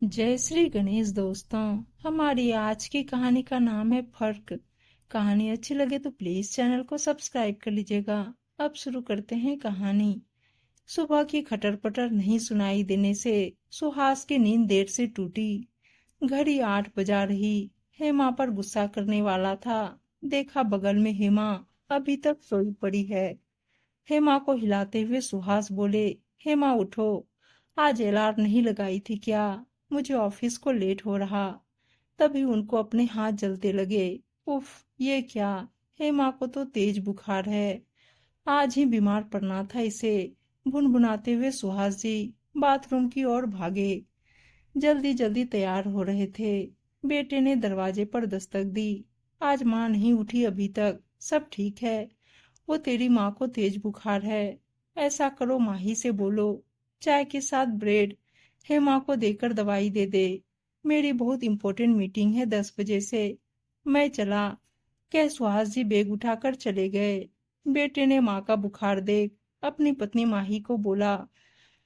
जय श्री गणेश दोस्तों। हमारी आज की कहानी का नाम है फर्क। कहानी अच्छी लगे तो प्लीज चैनल को सब्सक्राइब कर लीजिएगा। अब शुरू करते हैं कहानी। सुबह की खटर पटर नहीं सुनाई देने से सुहास की नींद देर से टूटी। घड़ी 8 बजा रही। हेमा पर गुस्सा करने वाला था। देखा बगल में हेमा अभी तक सोई पड़ी है। हेमा को हिलाते हुए सुहास बोले, हेमा उठो, आज अलार्म नहीं लगाई थी क्या? मुझे ऑफिस को लेट हो रहा। तभी उनको अपने हाथ जलते लगे। उफ, ये क्या! हेमा को तो तेज बुखार है। आज ही बीमार पड़ना था इसे। भुनभुनाते हुए सुहास जी बाथरूम की ओर भागे। जल्दी जल्दी तैयार हो रहे थे। बेटे ने दरवाजे पर दस्तक दी। आज माँ नहीं उठी अभी तक। सब ठीक है। वो तेरी माँ को तेज बुखार है। ऐसा करो, माही से बोलो चाय के साथ ब्रेड हेमा को देकर दवाई दे दे। मेरी बहुत इम्पोर्टेंट मीटिंग है 10 बजे से। मैं चला, कह सुहास जी बैग उठाकर चले गए। बेटे ने माँ का बुखार देख अपनी पत्नी माही को बोला,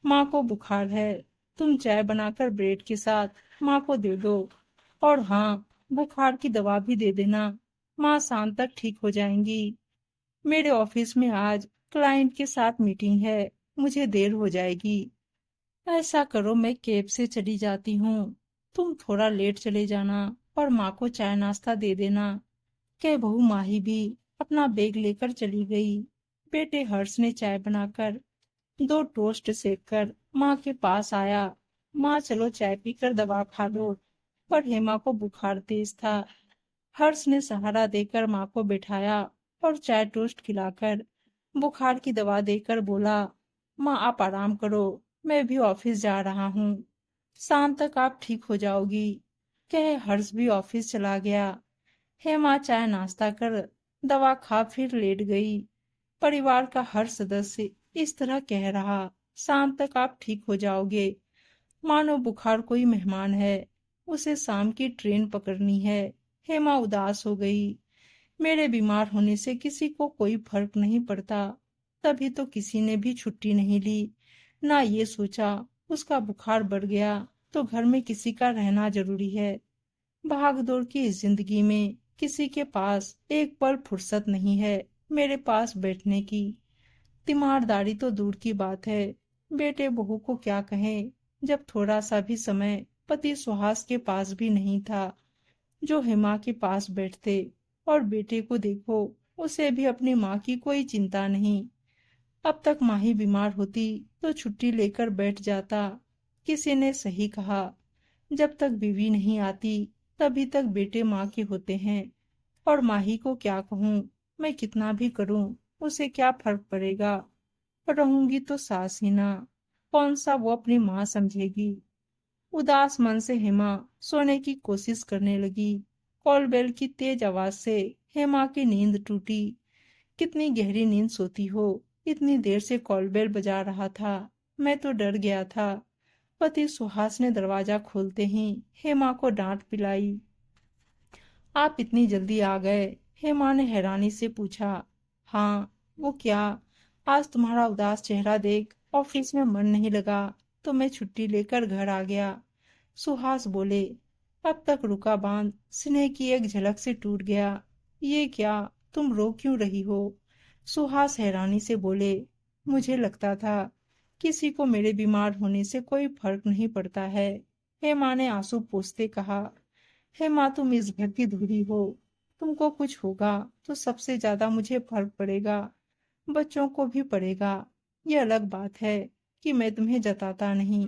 माँ को बुखार है, तुम चाय बनाकर ब्रेड के साथ माँ को दे दो। और हाँ, बुखार की दवा भी दे देना। माँ शाम तक ठीक हो जाएंगी। मेरे ऑफिस में आज क्लाइंट के साथ मीटिंग है, मुझे देर हो जाएगी। ऐसा करो, मैं कैब से चली जाती हूँ। तुम थोड़ा लेट चले जाना और माँ को चाय नाश्ता दे देना। कह बहू माही भी अपना बैग लेकर चली गई। बेटे हर्ष ने चाय बनाकर 2 टोस्ट सेक कर माँ के पास आया। माँ चलो चाय पीकर दवा खा लो। पर हेमा को बुखार तेज था। हर्ष ने सहारा देकर माँ को बिठाया और चाय टोस्ट खिलाकर बुखार की दवा देकर बोला, माँ आप आराम करो, मैं भी ऑफिस जा रहा हूँ। शाम तक आप ठीक हो जाओगी। कहे हर्ष भी ऑफिस चला गया। हेमा चाय नाश्ता कर दवा खा फिर लेट गई। परिवार का हर सदस्य इस तरह कह रहा, शाम तक आप ठीक हो जाओगे, मानो बुखार कोई मेहमान है, उसे शाम की ट्रेन पकड़नी है। हेमा उदास हो गई। मेरे बीमार होने से किसी को कोई फर्क नहीं पड़ता, तभी तो किसी ने भी छुट्टी नहीं ली। ना ये सोचा उसका बुखार बढ़ गया तो घर में किसी का रहना जरूरी है। भाग दौड़ की इस जिंदगी में किसी के पास एक पल फुर्सत नहीं है मेरे पास बैठने की। तीमारदारी तो दूर की बात है, बेटे बहू को क्या कहें, जब थोड़ा सा भी समय पति सुहास के पास भी नहीं था जो हेमा के पास बैठते। और बेटे को देखो, उसे भी अपनी माँ की कोई चिंता नहीं। अब तक माँ ही बीमार होती तो छुट्टी लेकर बैठ जाता। किसी ने सही कहा, जब तक बीवी नहीं आती तभी तक बेटे माँ के होते हैं। और माही को क्या कहूँ, मैं कितना भी करूँ उसे क्या फर्क पड़ेगा। रहूंगी तो सास ही ना, कौन सा वो अपनी माँ समझेगी। उदास मन से हेमा सोने की कोशिश करने लगी। कॉल बेल की तेज आवाज से हेमा की नींद टूटी। कितनी गहरी नींद सोती हो, इतनी देर से कॉल बेल बजा रहा था। मैं तो डर गया था। पति सुहास ने दरवाजा खोलते ही हेमा को डांट पिलाई। आप इतनी जल्दी आ गए? हेमा ने हैरानी से पूछा। हाँ, वो क्या, आज तुम्हारा उदास चेहरा देख ऑफिस में मन नहीं लगा तो मैं छुट्टी लेकर घर आ गया। सुहास बोले। अब तक रुका बांध स्नेह की एक झलक से टूट गया। ये क्या, तुम रो क्यों रही हो? सुहास हैरानी से बोले। मुझे लगता था किसी को मेरे बीमार होने से कोई फर्क नहीं पड़ता है। हेमा ने आंसू पोंछते कहा। हे माँ, तुम इस घर की धुरी हो। तुमको कुछ होगा तो सबसे ज्यादा मुझे फर्क पड़ेगा, बच्चों को भी पड़ेगा। ये अलग बात है कि मैं तुम्हें जताता नहीं,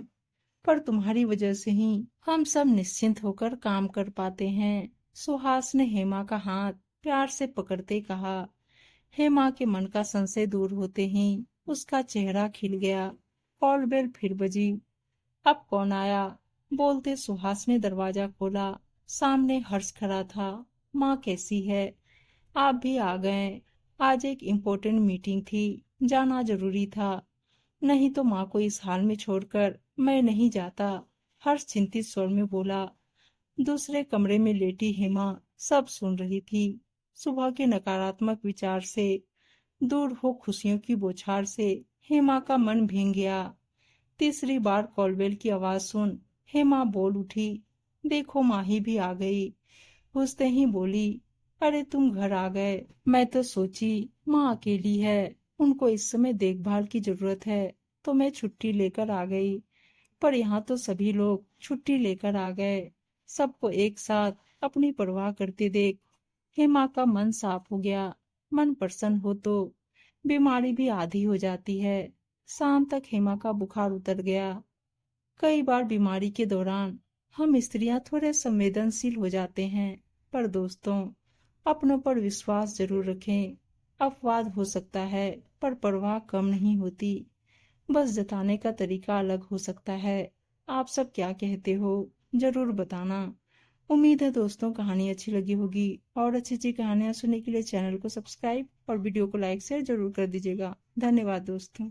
पर तुम्हारी वजह से ही हम सब निश्चिंत होकर काम कर पाते हैं। सुहास ने हेमा का हाथ प्यार से पकड़ते कहा। हेमा के मन का संशय दूर होते ही उसका चेहरा खिल गया। कॉल बेल फिर बजी। अब कौन आया? बोलते सुहास ने दरवाजा खोला। सामने हर्ष खड़ा था। माँ कैसी है? आप भी आ गए। आज एक इम्पोर्टेंट मीटिंग थी, जाना जरूरी था। नहीं तो माँ को इस हाल में छोड़कर मैं नहीं जाता। हर्ष चिंतित स्वर में बोला। दूसरे कमरे में लेटी हेमा सब सुन रही थी। सुबह के नकारात्मक विचार से दूर हो खुशियों की बौछार से हेमा का मन भींग गया। तीसरी बार कॉलबेल की आवाज सुन हेमा बोल उठी। देखो माही भी आ गई। घुसते ही बोली, अरे तुम घर आ गए। मैं तो सोची माँ अकेली है, उनको इस समय देखभाल की जरूरत है, तो मैं छुट्टी लेकर आ गई। पर यहाँ तो सभी लोग छुट्टी लेकर आ गए। सबको एक साथ अपनी परवाह करते देख हेमा का मन साफ हो गया। मन प्रसन्न हो तो बीमारी भी आधी हो जाती है। शाम तक हेमा का बुखार उतर गया। कई बार बीमारी के दौरान हम स्त्रियां थोड़े संवेदनशील हो जाते हैं, पर दोस्तों, अपनों पर विश्वास जरूर रखें। अपवाद हो सकता है, पर परवाह कम नहीं होती। बस जताने का तरीका अलग हो सकता है। आप सब क्या कहते हो, जरूर बताना। उम्मीद है दोस्तों कहानी अच्छी लगी होगी। और अच्छी अच्छी कहानियां सुनने के लिए चैनल को सब्सक्राइब और वीडियो को लाइक शेयर जरूर कर दीजिएगा। धन्यवाद दोस्तों।